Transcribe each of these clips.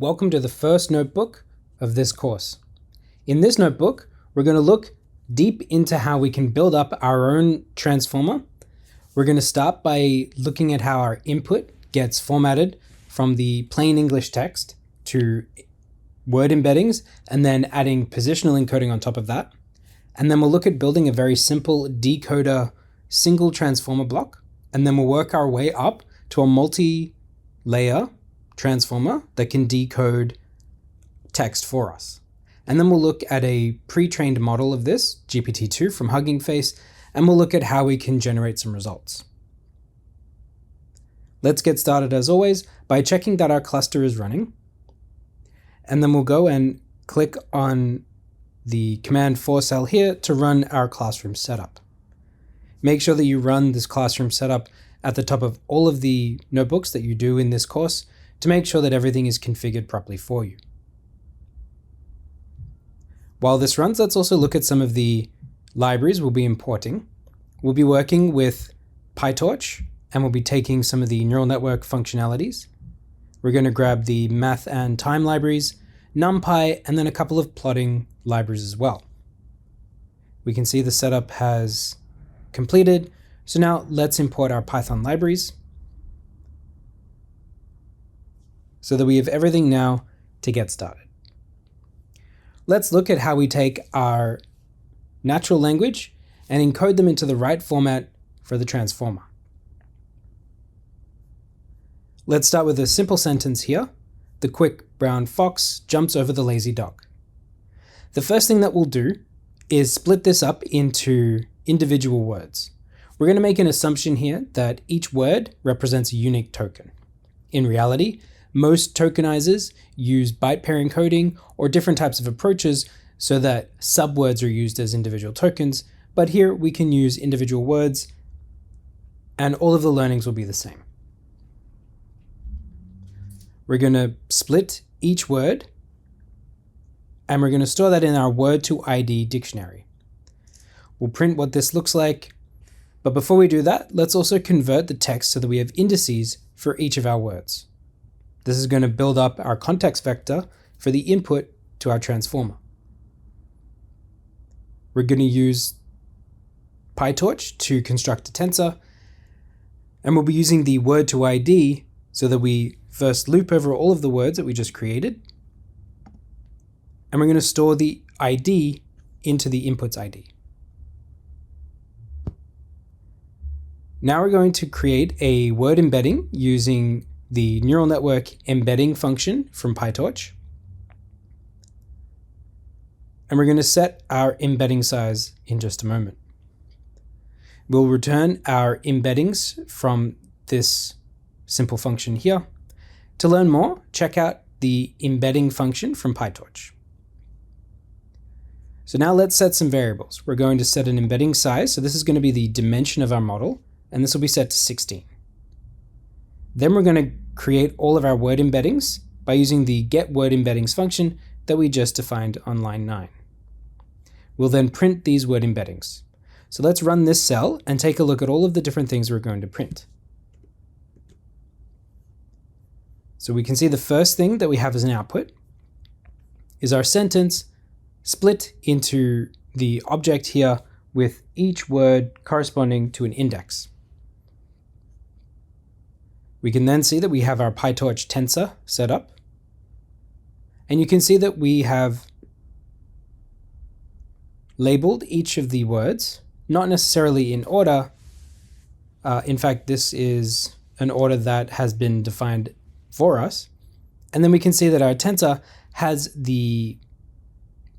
Welcome to the first notebook of this course. In this notebook, we're going to look deep into how we can build up our own transformer. We're going to start by looking at how our input gets formatted from the plain English text to word embeddings, and then adding positional encoding on top of that. And then we'll look at building a very simple decoder single transformer block, and then we'll work our way up to a multi-layer transformer that can decode text for us. And then we'll look at a pre-trained model of this, GPT-2 from Hugging Face, and we'll look at how we can generate some results. Let's get started as always by checking that our cluster is running. And then we'll go and click on the command for cell here to run our classroom setup. Make sure that you run this classroom setup at the top of all of the notebooks that you do in this course to make sure that everything is configured properly for you. While this runs, let's also look at some of the libraries we'll be importing. We'll be working with PyTorch, and we'll be taking some of the neural network functionalities. We're going to grab the math and time libraries, NumPy, and then a couple of plotting libraries as well. We can see the setup has completed. So now let's import our Python libraries so that we have everything now to get started. Let's look at how we take our natural language and encode them into the right format for the transformer. Let's start with a simple sentence here. The quick brown fox jumps over the lazy dog. The first thing that we'll do is split this up into individual words. We're going to make an assumption here that each word represents a unique token. In reality, most tokenizers use byte pair encoding or different types of approaches so that subwords are used as individual tokens, but here we can use individual words and all of the learnings will be the same. We're going to split each word and we're going to store that in our word to ID dictionary. We'll print what this looks like, but before we do that, let's also convert the text so that we have indices for each of our words. This is going to build up our context vector for the input to our transformer. We're going to use PyTorch to construct a tensor, and we'll be using the word to ID so that we first loop over all of the words that we just created, and we're going to store the ID into the input's ID. Now we're going to create a word embedding using the neural network embedding function from PyTorch. And we're going to set our embedding size in just a moment. We'll return our embeddings from this simple function here. To learn more, check out the embedding function from PyTorch. So now let's set some variables. We're going to set an embedding size. So this is going to be the dimension of our model, and this will be set to 16. Then we're going to create all of our word embeddings by using the getWordEmbeddings function that we just defined on line 9. We'll then print these word embeddings. So let's run this cell and take a look at all of the different things we're going to print. So we can see the first thing that we have as an output is our sentence split into the object here with each word corresponding to an index. We can then see that we have our PyTorch tensor set up. And you can see that we have labeled each of the words, not necessarily in order. In fact, this is an order that has been defined for us. And then we can see that our tensor has the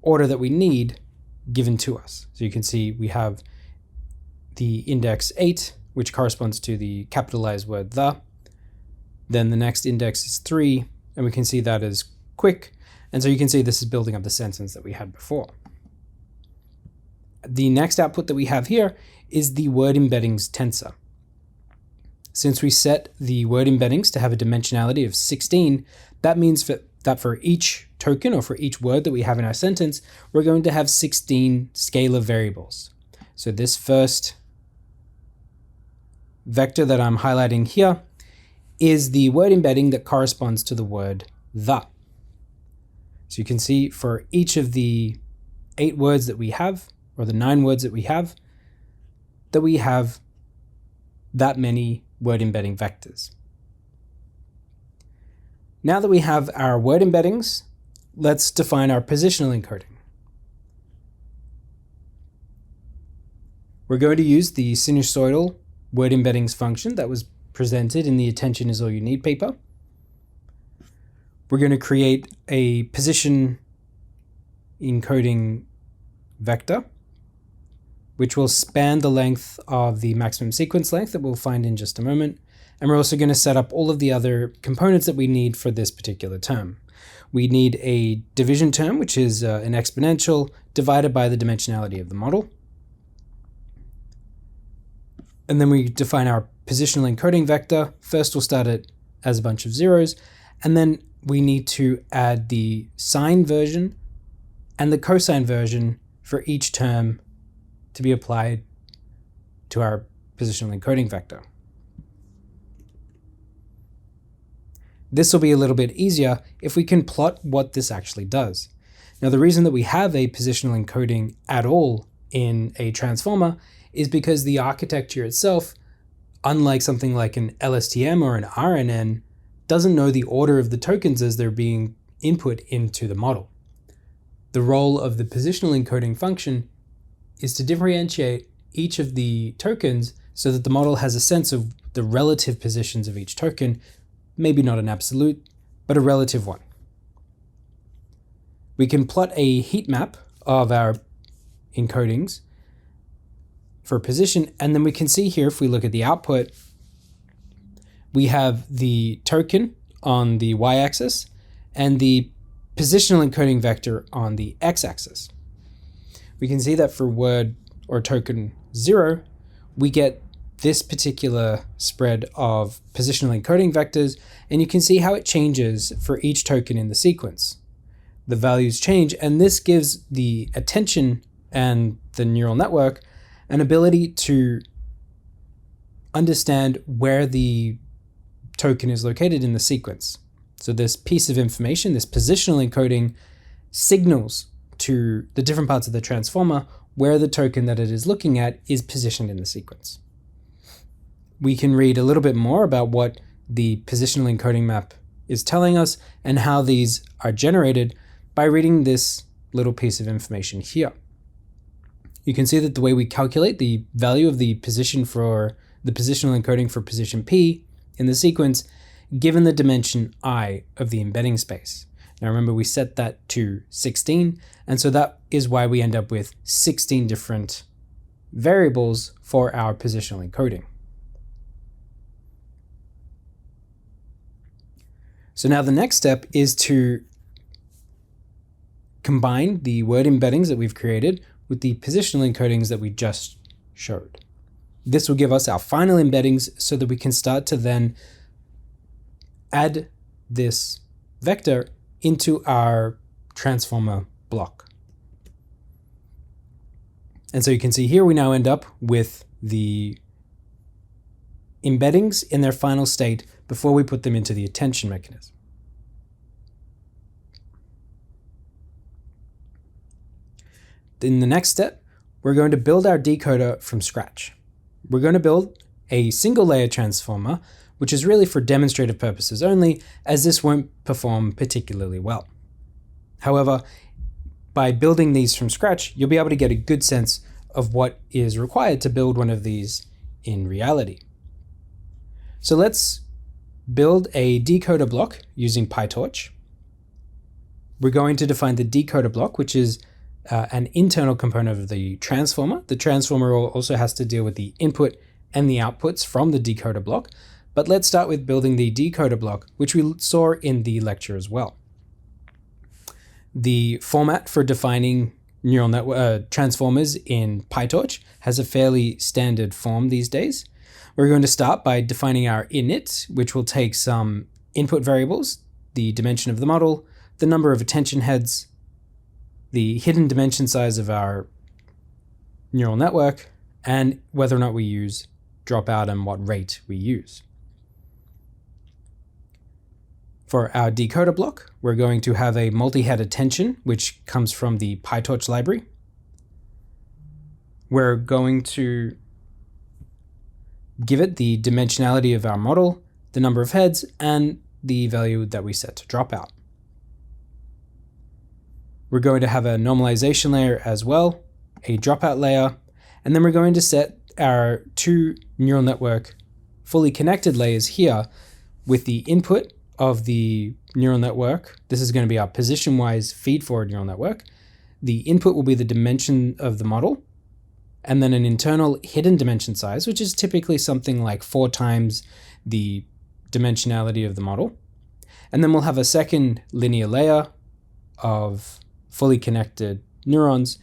order that we need given to us. So you can see we have the index 8, which corresponds to the capitalized word the. Then the next index is 3, and we can see that as quick. And so you can see this is building up the sentence that we had before. The next output that we have here is the word embeddings tensor. Since we set the word embeddings to have a dimensionality of 16, that means that for each token or for each word that we have in our sentence, we're going to have 16 scalar variables. So this first vector that I'm highlighting here is the word embedding that corresponds to the word the. So you can see for each of the 8 words that we have, or the 9 words that we have that many word embedding vectors. Now that we have our word embeddings, let's define our positional encoding. We're going to use the sinusoidal word embeddings function that was presented in the Attention is All You Need paper. We're going to create a position encoding vector, which will span the length of the maximum sequence length that we'll find in just a moment. And we're also going to set up all of the other components that we need for this particular term. We need a division term, which is an exponential divided by the dimensionality of the model. And then we define our positional encoding vector. First, we'll start it as a bunch of zeros, and then we need to add the sine version and the cosine version for each term to be applied to our positional encoding vector. This will be a little bit easier if we can plot what this actually does. Now, the reason that we have a positional encoding at all in a transformer is because the architecture itself, unlike something like an LSTM or an RNN, doesn't know the order of the tokens as they're being input into the model. The role of the positional encoding function is to differentiate each of the tokens so that the model has a sense of the relative positions of each token, maybe not an absolute, but a relative one. We can plot a heat map of our encodings for position, and then we can see here, if we look at the output, we have the token on the y-axis and the positional encoding vector on the x-axis. We can see that for word or token 0, we get this particular spread of positional encoding vectors, and you can see how it changes for each token in the sequence. The values change, and this gives the attention and the neural network an ability to understand where the token is located in the sequence. So this piece of information, this positional encoding, signals to the different parts of the transformer where the token that it is looking at is positioned in the sequence. We can read a little bit more about what the positional encoding map is telling us and how these are generated by reading this little piece of information here. You can see that the way we calculate the value of the position for the positional encoding for position P in the sequence, given the dimension I of the embedding space. Now remember, we set that to 16, and so that is why we end up with 16 different variables for our positional encoding. So now the next step is to combine the word embeddings that we've created with the positional encodings that we just showed. This will give us our final embeddings so that we can start to then add this vector into our transformer block. And so you can see here we now end up with the embeddings in their final state before we put them into the attention mechanism. In the next step, we're going to build our decoder from scratch. We're going to build a single layer transformer, which is really for demonstrative purposes only, as this won't perform particularly well. However, by building these from scratch, you'll be able to get a good sense of what is required to build one of these in reality. So let's build a decoder block using PyTorch. We're going to define the decoder block, which is an internal component of the transformer. The transformer also has to deal with the input and the outputs from the decoder block. But let's start with building the decoder block, which we saw in the lecture as well. The format for defining neural network transformers in PyTorch has a fairly standard form these days. We're going to start by defining our init, which will take some input variables, the dimension of the model, the number of attention heads, the hidden dimension size of our neural network, and whether or not we use dropout and what rate we use. For our decoder block, we're going to have a multi-head attention, which comes from the PyTorch library. We're going to give it the dimensionality of our model, the number of heads, and the value that we set to dropout. We're going to have a normalization layer as well, a dropout layer, and then we're going to set our two neural network fully connected layers here with the input of the neural network. This is going to be our position-wise feed-forward neural network. The input will be the dimension of the model, and then an internal hidden dimension size, which is typically something like 4 times the dimensionality of the model. And then we'll have a second linear layer of fully connected neurons,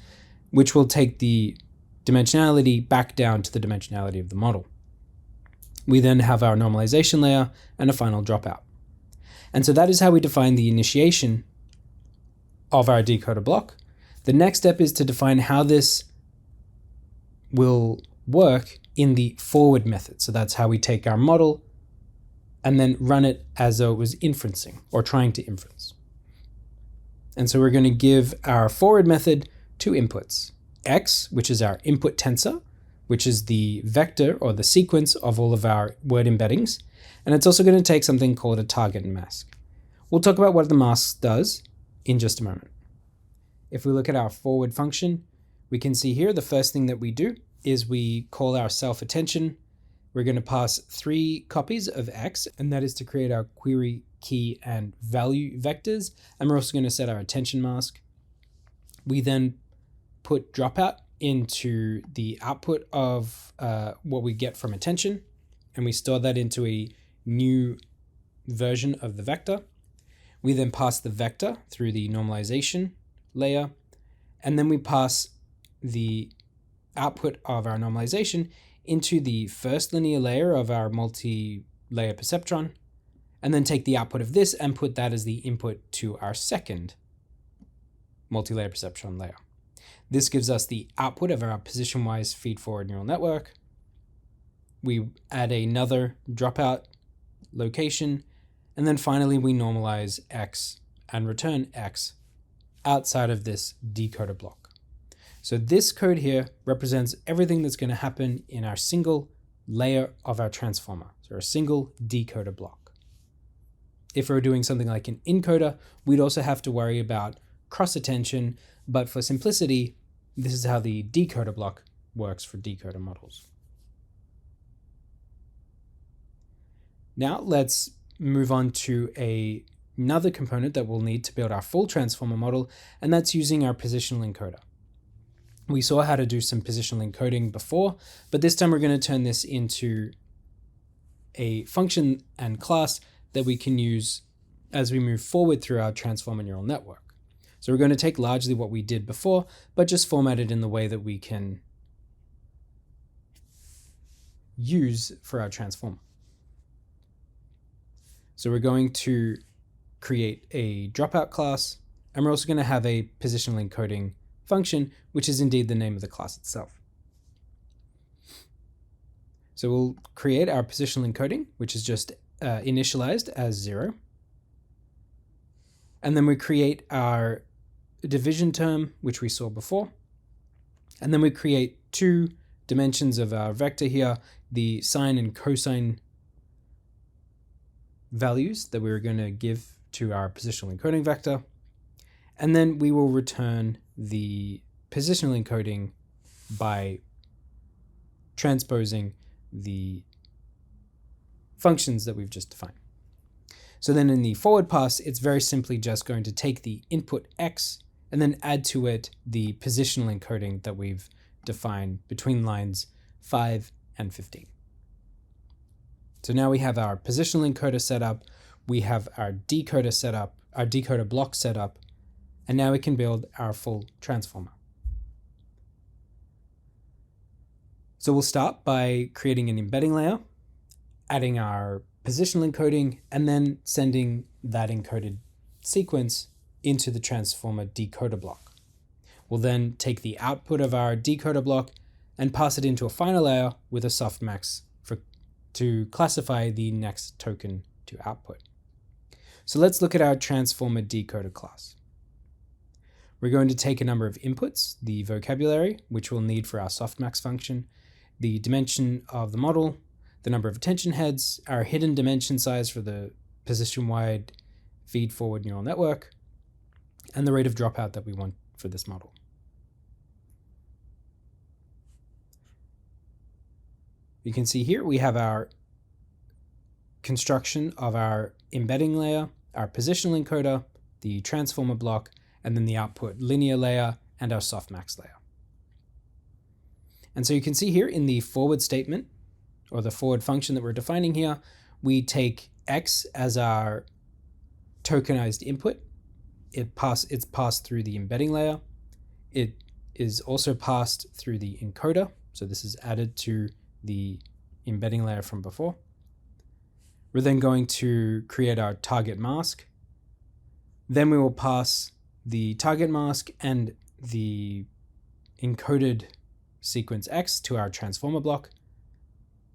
which will take the dimensionality back down to the dimensionality of the model. We then have our normalization layer and a final dropout. And so that is how we define the initiation of our decoder block. The next step is to define how this will work in the forward method. So that's how we take our model and then run it as though it was inferencing or trying to inference. And so we're going to give our forward method 2 inputs. X, which is our input tensor, which is the vector or the sequence of all of our word embeddings. And it's also going to take something called a target and mask. We'll talk about what the mask does in just a moment. If we look at our forward function, we can see here the first thing that we do is we call our self-attention. We're going to pass 3 copies of X, and that is to create our query, key, and value vectors. And we're also going to set our attention mask. We then put dropout into the output of what we get from attention, and we store that into a new version of the vector. We then pass the vector through the normalization layer, and then we pass the output of our normalization into the first linear layer of our multi-layer perceptron, and then take the output of this and put that as the input to our second multi-layer perceptron layer. This gives us the output of our position-wise feed-forward neural network. We add another dropout location, and then finally we normalize X and return X outside of this decoder block. So this code here represents everything that's going to happen in our single layer of our transformer, so a single decoder block. If we're doing something like an encoder, we'd also have to worry about cross-attention, but for simplicity, this is how the decoder block works for decoder models. Now let's move on to another component that we'll need to build our full transformer model, and that's using our positional encoder. We saw how to do some positional encoding before, but this time we're going to turn this into a function and class that we can use as we move forward through our transformer neural network. So we're going to take largely what we did before, but just format it in the way that we can use for our transformer. So we're going to create a dropout class, and we're also going to have a positional encoding function, which is indeed the name of the class itself. So we'll create our positional encoding, which is just initialized as 0. And then we create our division term, which we saw before. And then we create 2 dimensions of our vector here, the sine and cosine values that we're going to give to our positional encoding vector. And then we will return the positional encoding by transposing the functions that we've just defined. So then in the forward pass, it's very simply just going to take the input X and then add to it the positional encoding that we've defined between lines 5 and 15. So now we have our positional encoder set up, we have our decoder set up, our decoder block set up, and now we can build our full transformer. So we'll start by creating an embedding layer, adding our positional encoding, and then sending that encoded sequence into the transformer decoder block. We'll then take the output of our decoder block and pass it into a final layer with a softmax to classify the next token to output. So let's look at our transformer decoder class. We're going to take a number of inputs, the vocabulary, which we'll need for our softmax function, the dimension of the model, the number of attention heads, our hidden dimension size for the position-wide feed-forward neural network, and the rate of dropout that we want for this model. You can see here we have our construction of our embedding layer, our positional encoder, the transformer block, and then the output linear layer and our softmax layer. And so you can see here in the forward statement, or the forward function that we're defining here, we take X as our tokenized input. It's passed through the embedding layer. It is also passed through the encoder. So this is added to the embedding layer from before. We're then going to create our target mask. Then we will pass the target mask and the encoded sequence X to our transformer block,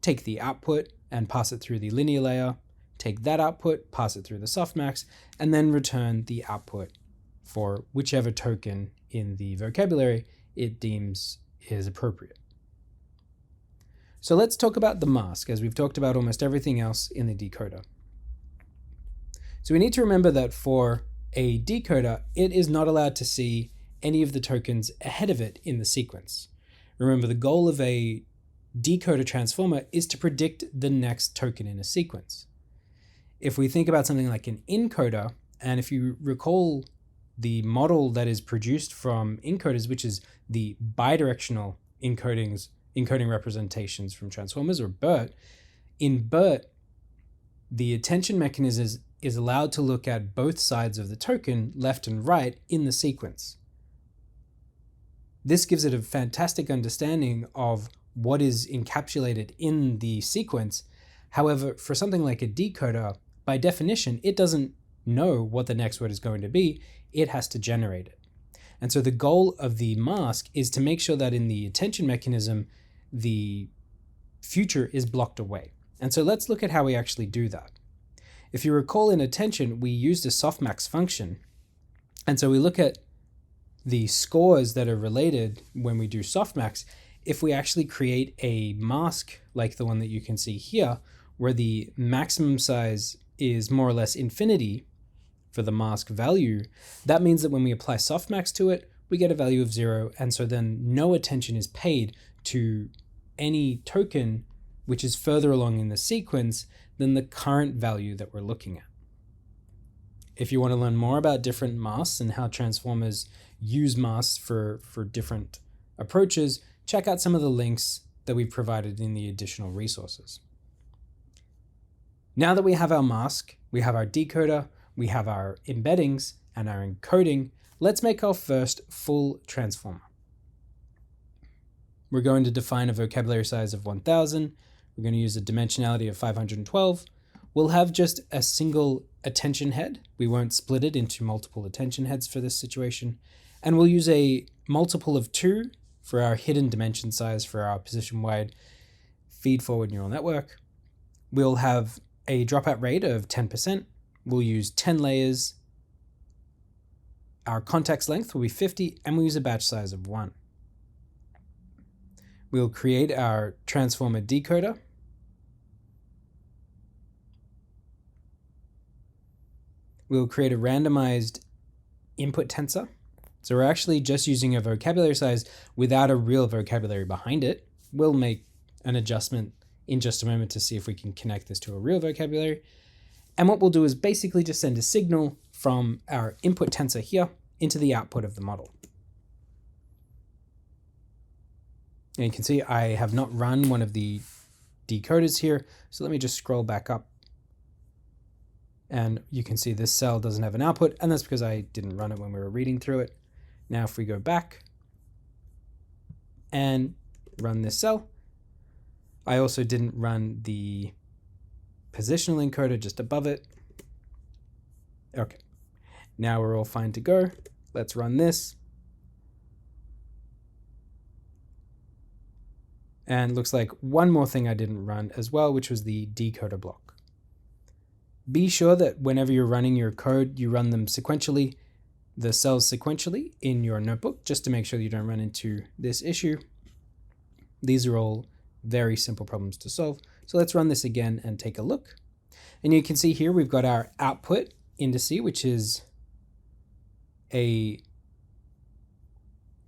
take the output and pass it through the linear layer, take that output, pass it through the softmax, and then return the output for whichever token in the vocabulary it deems is appropriate. So let's talk about the mask, as we've talked about almost everything else in the decoder. So we need to remember that for a decoder, it is not allowed to see any of the tokens ahead of it in the sequence. Remember, the goal of a decoder transformer is to predict the next token in a sequence. If we think about something like an encoder, and if you recall the model that is produced from encoders, which is the bidirectional encoding representations from transformers, or BERT, in BERT, the attention mechanism is allowed to look at both sides of the token, left and right, in the sequence. This gives it a fantastic understanding of what is encapsulated in the sequence. However, for something like a decoder, by definition, it doesn't know what the next word is going to be. It has to generate it. And so the goal of the mask is to make sure that in the attention mechanism, the future is blocked away. And so let's look at how we actually do that. If you recall, in attention, we used a softmax function. And so we look at the scores that are related when we do softmax. If we actually create a mask like the one that you can see here, where the maximum size is more or less infinity for the mask value, that means that when we apply softmax to it, we get a value of 0, and so then no attention is paid to any token which is further along in the sequence than the current value that we're looking at. If you want to learn more about different masks and how transformers use masks for different approaches, check out some of the links that we've provided in the additional resources. Now that we have our mask, we have our decoder, we have our embeddings and our encoding, let's make our first full transformer. We're going to define a vocabulary size of 1000. We're going to use a dimensionality of 512. We'll have just a single attention head. We won't split it into multiple attention heads for this situation. And we'll use a multiple of 2 for our hidden dimension size for our position-wide feed-forward neural network. We'll have a dropout rate of 10%. We'll use 10 layers. Our context length will be 50, and we'll use a batch size of 1. We'll create our transformer decoder. We'll create a randomized input tensor. So we're actually just using a vocabulary size without a real vocabulary behind it. We'll make an adjustment in just a moment to see if we can connect this to a real vocabulary. And what we'll do is basically just send a signal from our input tensor here into the output of the model. And you can see I have not run one of the decoders here. So let me just scroll back up. And you can see this cell doesn't have an output, and that's because I didn't run it when we were reading through it. Now if we go back and run this cell, I also didn't run the positional encoder just above it. Okay, now we're all fine to go. Let's run this. And looks like one more thing I didn't run as well, which was the decoder block. Be sure that whenever you're running your code, you run them sequentially, the cells sequentially in your notebook, just to make sure you don't run into this issue. These are all very simple problems to solve. So let's run this again and take a look. And you can see here we've got our output indice, which is a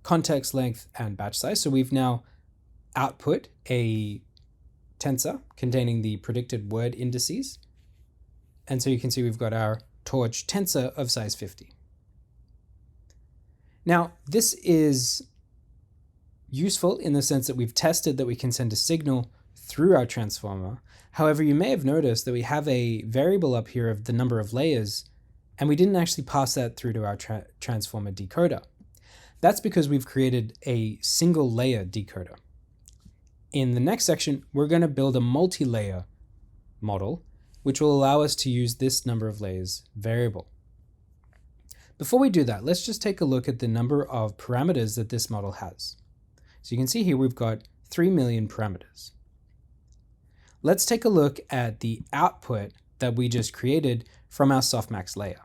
context length and batch size. So we've now output a tensor containing the predicted word indices. And so you can see we've got our torch tensor of size 50. Now, this is useful in the sense that we've tested that we can send a signal through our transformer. However, you may have noticed that we have a variable up here of the number of layers, and we didn't actually pass that through to our transformer decoder. That's because we've created a single layer decoder. In the next section, we're going to build a multi-layer model, which will allow us to use this number of layers variable. Before we do that, let's just take a look at the number of parameters that this model has. So you can see here we've got 3 million parameters. Let's take a look at the output that we just created from our softmax layer.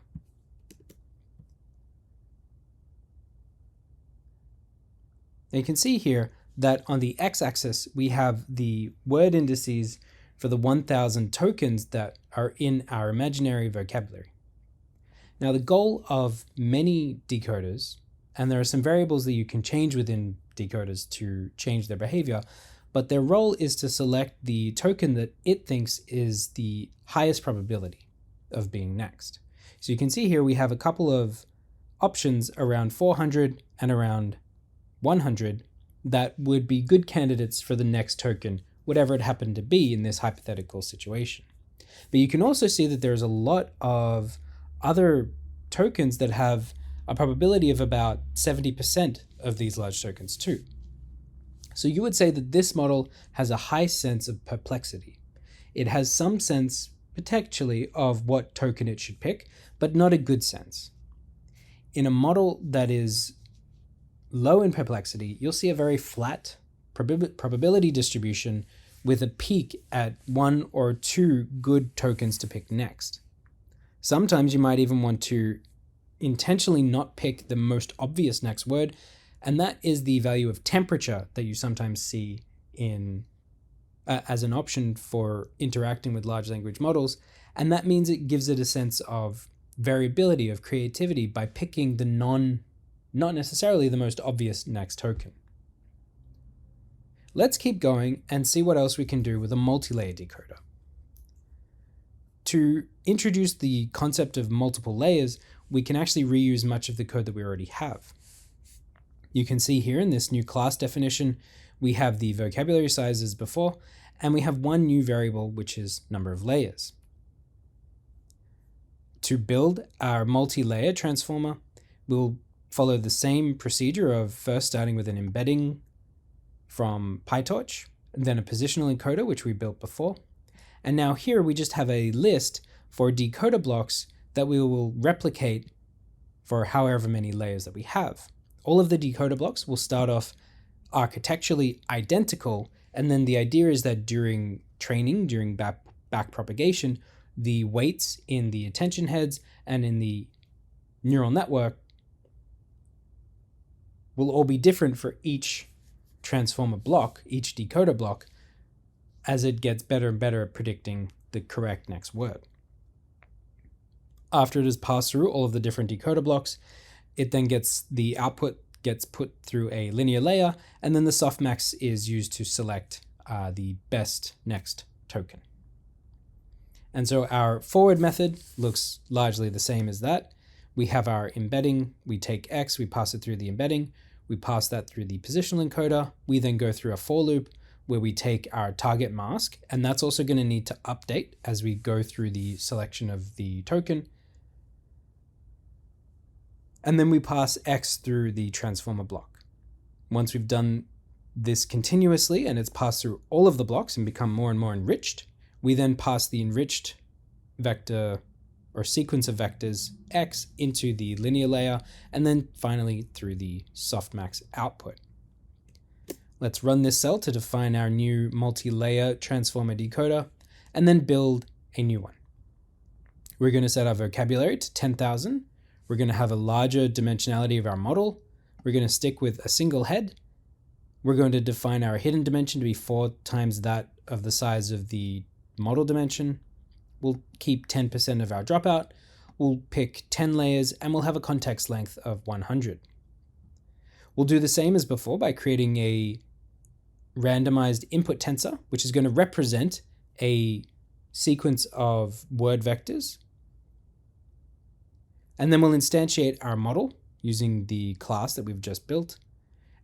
Now you can see here that on the x-axis we have the word indices for the 1000 tokens that are in our imaginary vocabulary. Now the goal of many decoders, and there are some variables that you can change within decoders to change their behavior, but their role is to select the token that it thinks is the highest probability of being next. So you can see here we have a couple of options around 400 and around 100 that would be good candidates for the next token, whatever it happened to be in this hypothetical situation. But you can also see that there's a lot of other tokens that have a probability of about 70% of these large tokens too. So you would say that this model has a high sense of perplexity. It has some sense potentially of what token it should pick, but not a good sense. In a model that is low in perplexity, you'll see a very flat probability distribution with a peak at 1 or 2 good tokens to pick next. Sometimes you might even want to intentionally not pick the most obvious next word, and that is the value of temperature that you sometimes see in as an option for interacting with large language models, and that means it gives it a sense of variability, of creativity by picking the not necessarily the most obvious next token. Let's keep going and see what else we can do with a multi-layer decoder. To introduce the concept of multiple layers, we can actually reuse much of the code that we already have. You can see here in this new class definition, we have the vocabulary size as before, and we have one new variable, which is number of layers. To build our multi-layer transformer, we'll follow the same procedure of first starting with an embedding from PyTorch, and then a positional encoder, which we built before. And now here we just have a list for decoder blocks that we will replicate for however many layers that we have. All of the decoder blocks will start off architecturally identical, and then the idea is that during training, during back propagation, the weights in the attention heads and in the neural network will all be different for each transformer block, each decoder block, as it gets better and better at predicting the correct next word. After it has passed through all of the different decoder blocks, it then the output gets put through a linear layer, and then the softmax is used to select the best next token. And so our forward method looks largely the same as that. We have our embedding, we take X, we pass it through the embedding, we pass that through the positional encoder, we then go through a for loop where we take our target mask, and that's also going to need to update as we go through the selection of the token. And then we pass X through the transformer block. Once we've done this continuously and it's passed through all of the blocks and become more and more enriched, we then pass the enriched vector or sequence of vectors X into the linear layer, and then finally through the softmax output. Let's run this cell to define our new multi-layer transformer decoder, and then build a new one. We're going to set our vocabulary to 10,000. We're going to have a larger dimensionality of our model. We're going to stick with a single head. We're going to define our hidden dimension to be 4 times that of the size of the model dimension. We'll keep 10% of our dropout. We'll pick 10 layers and we'll have a context length of 100. We'll do the same as before by creating a randomized input tensor, which is going to represent a sequence of word vectors. And then we'll instantiate our model using the class that we've just built.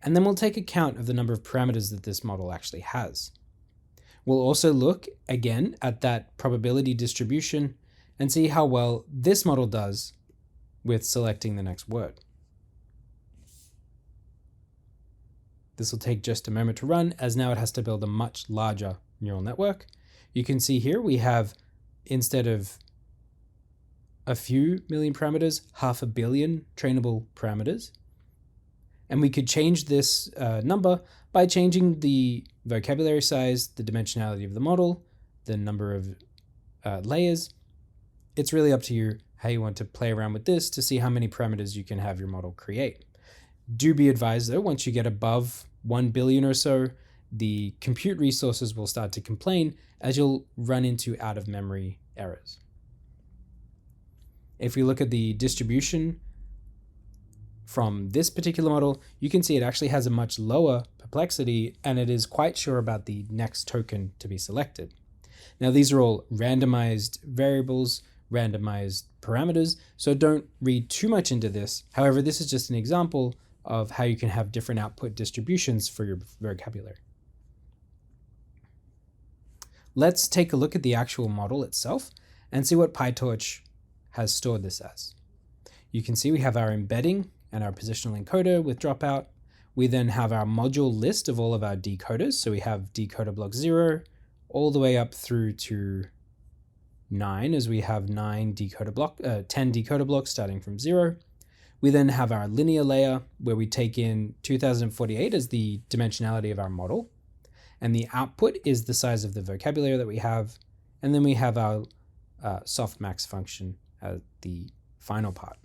And then we'll take account of the number of parameters that this model actually has. We'll also look again at that probability distribution and see how well this model does with selecting the next word. This will take just a moment to run, as now it has to build a much larger neural network. You can see here we have, instead of a few million parameters, 500 million trainable parameters. And we could change this number by changing the vocabulary size, the dimensionality of the model, the number of layers. It's really up to you how you want to play around with this to see how many parameters you can have your model create. Do be advised though, once you get above 1 billion or so, the compute resources will start to complain as you'll run into out of memory errors. If we look at the distribution from this particular model, you can see it actually has a much lower perplexity and it is quite sure about the next token to be selected. Now these are all randomized variables, randomized parameters, so don't read too much into this. However, this is just an example of how you can have different output distributions for your vocabulary. Let's take a look at the actual model itself and see what PyTorch has stored this as. You can see we have our embedding and our positional encoder with dropout. We then have our module list of all of our decoders. So we have decoder block 0 all the way up through to 9, as we have 10 decoder blocks starting from 0. We then have our linear layer where we take in 2048 as the dimensionality of our model. And the output is the size of the vocabulary that we have. And then we have our softmax function as the final part.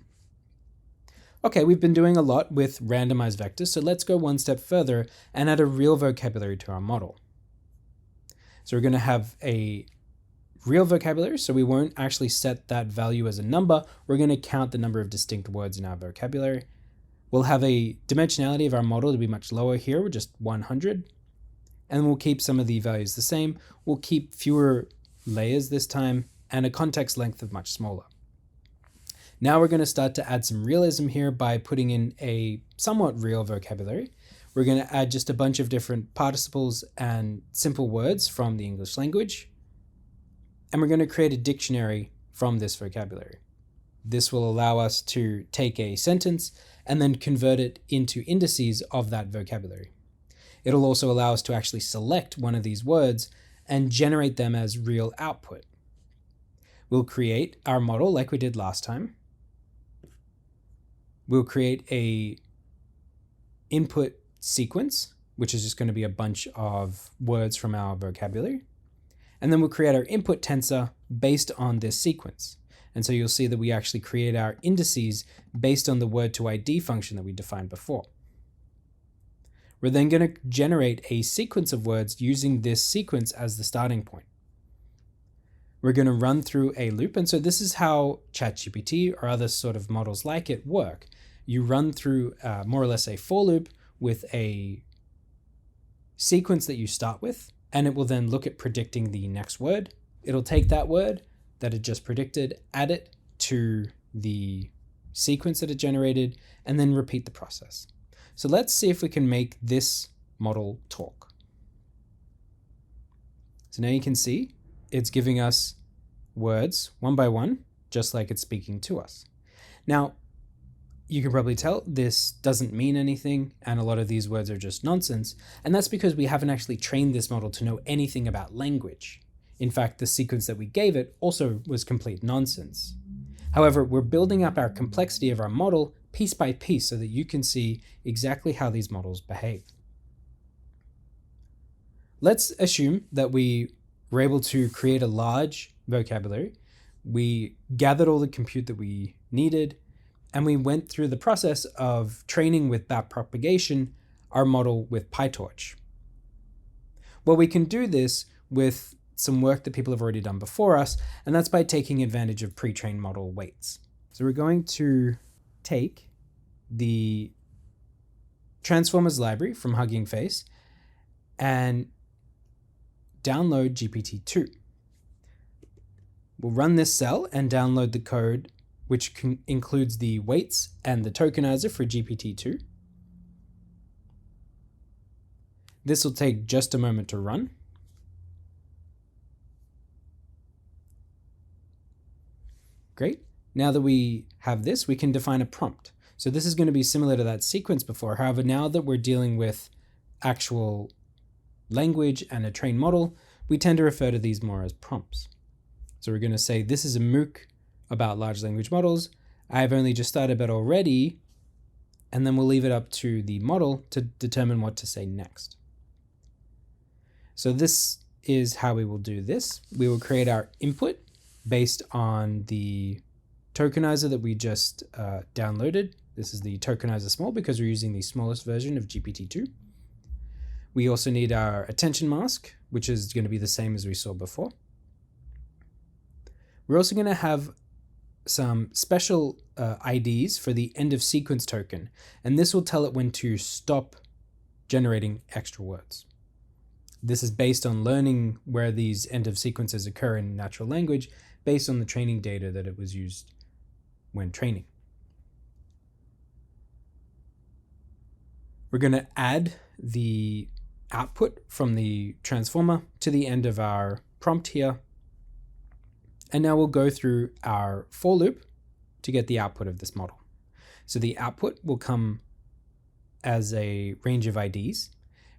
Okay, we've been doing a lot with randomized vectors, so let's go one step further and add a real vocabulary to our model. So we're going to have a real vocabulary, so we won't actually set that value as a number. We're going to count the number of distinct words in our vocabulary. We'll have a dimensionality of our model to be much lower here, with just 100. And we'll keep some of the values the same. We'll keep fewer layers this time and a context length of much smaller. Now we're going to start to add some realism here by putting in a somewhat real vocabulary. We're going to add just a bunch of different participles and simple words from the English language. And we're going to create a dictionary from this vocabulary. This will allow us to take a sentence and then convert it into indices of that vocabulary. It'll also allow us to actually select one of these words and generate them as real output. We'll create our model like we did last time. We'll create a input sequence, which is just going to be a bunch of words from our vocabulary. And then we'll create our input tensor based on this sequence. And so you'll see that we actually create our indices based on the word to ID function that we defined before. We're then going to generate a sequence of words using this sequence as the starting point. We're going to run through a loop. And so this is how ChatGPT or other sort of models like it work. You run through more or less a for loop with a sequence that you start with, and it will then look at predicting the next word. It'll take that word that it just predicted, add it to the sequence that it generated, and then repeat the process. So let's see if we can make this model talk. So now you can see it's giving us words one by one, just like it's speaking to us. Now, you can probably tell this doesn't mean anything, and a lot of these words are just nonsense, and that's because we haven't actually trained this model to know anything about language. In fact, the sequence that we gave it also was complete nonsense. However, we're building up our complexity of our model piece by piece so that you can see exactly how these models behave. Let's assume that we were able to create a large vocabulary We gathered all the compute that we needed, and we went through the process of training with backpropagation our model with PyTorch. Well, we can do this with some work that people have already done before us, and that's by taking advantage of pre-trained model weights. So we're going to take the Transformers library from Hugging Face and download GPT-2. We'll run this cell and download the code, which includes the weights and the tokenizer for GPT-2. This will take just a moment to run. Great. Now that we have this, we can define a prompt. So this is going to be similar to that sequence before. However, now that we're dealing with actual language and a trained model, we tend to refer to these more as prompts. So we're going to say, this is a MOOC about large language models. I've only just started, but already, and then we'll leave it up to the model to determine what to say next. So this is how we will do this. We will create our input based on the tokenizer that we just downloaded. This is the tokenizer small because we're using the smallest version of GPT-2. We also need our attention mask, which is going to be the same as we saw before. We're also going to have some special IDs for the end of sequence token, and this will tell it when to stop generating extra words. This is based on learning where these end of sequences occur in natural language based on the training data that it was used when training. We're going to add the output from the transformer to the end of our prompt here. And now we'll go through our for loop to get the output of this model. So the output will come as a range of IDs.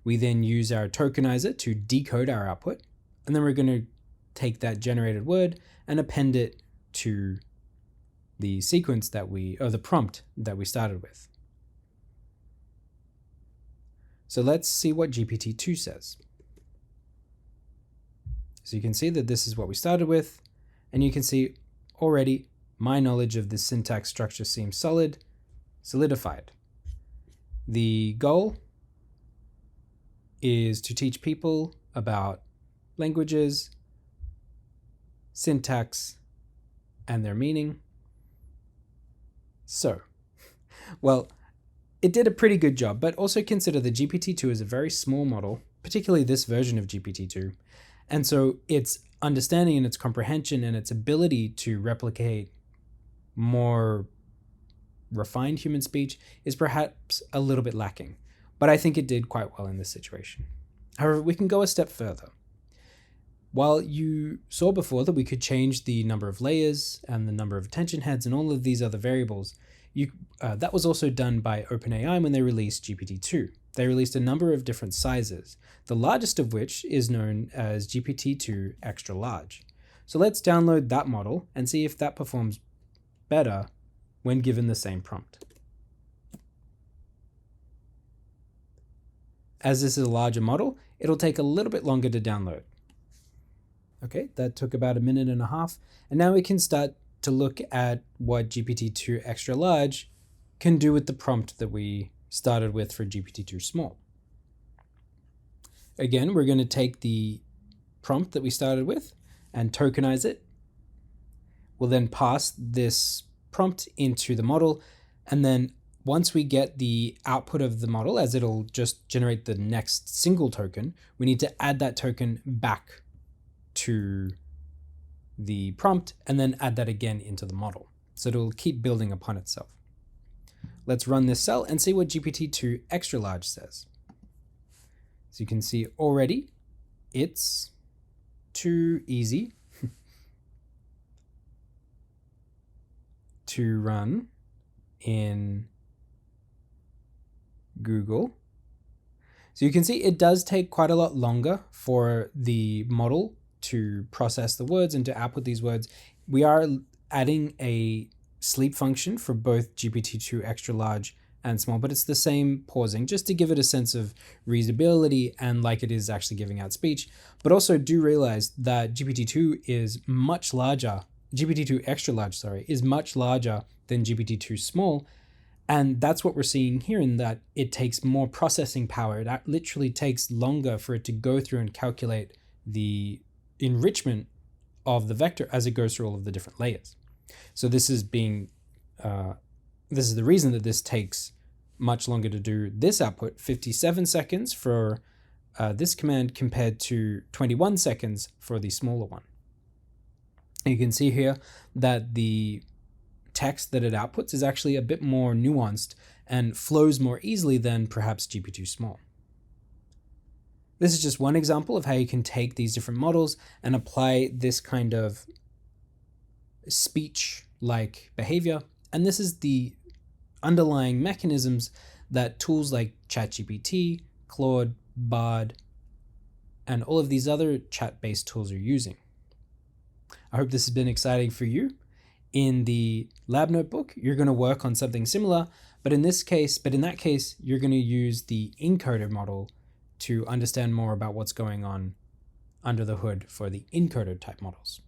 We then use our tokenizer to decode our output. And then we're going to take that generated word and append it to the sequence that or the prompt that we started with. So let's see what GPT-2 says. So you can see that this is what we started with, and you can see already my knowledge of the syntax structure seems solidified. The goal is to teach people about languages, syntax, and their meaning. So, well, it did a pretty good job, but also consider the GPT-2 is a very small model, particularly this version of GPT-2. And so its understanding and its comprehension and its ability to replicate more refined human speech is perhaps a little bit lacking, but I think it did quite well in this situation. However, we can go a step further. While you saw before that we could change the number of layers and the number of attention heads and all of these other variables, that was also done by OpenAI when they released GPT-2. They released a number of different sizes, the largest of which is known as GPT-2 extra large. So let's download that model and see if that performs better when given the same prompt. As this is a larger model, it'll take a little bit longer to download. Okay, that took about 1.5 minutes, and now we can start to look at what GPT-2 extra large can do with the prompt that we started with for GPT-2 small. Again, we're going to take the prompt that we started with and tokenize it. We'll then pass this prompt into the model, and then once we get the output of the model, as it'll just generate the next single token, we need to add that token back to the prompt and then add that again into the model. So it'll keep building upon itself. Let's run this cell and see what GPT-2 extra large says. So you can see already it's too easy to run in Google. So you can see it does take quite a lot longer for the model to process the words and to output these words. We are adding a sleep function for both GPT-2 extra large and small, but it's the same pausing just to give it a sense of readability and like it is actually giving out speech. But also do realize that GPT-2 is much larger GPT-2 extra large, is much larger than GPT-2 small. And that's what we're seeing here, in that it takes more processing power. It literally takes longer for it to go through and calculate the enrichment of the vector as it goes through all of the different layers. So this is the reason that this takes much longer to do this output, 57 seconds for this command compared to 21 seconds for the smaller one. And you can see here that the text that it outputs is actually a bit more nuanced and flows more easily than perhaps GPT-2 small. This is just one example of how you can take these different models and apply this kind of speech-like behavior. And this is the underlying mechanisms that tools like ChatGPT, Claude, Bard, and all of these other chat-based tools are using. I hope this has been exciting for you. In the lab notebook, you're going to work on something similar, but in that case, you're going to use the encoder model to understand more about what's going on under the hood for the encoder type models.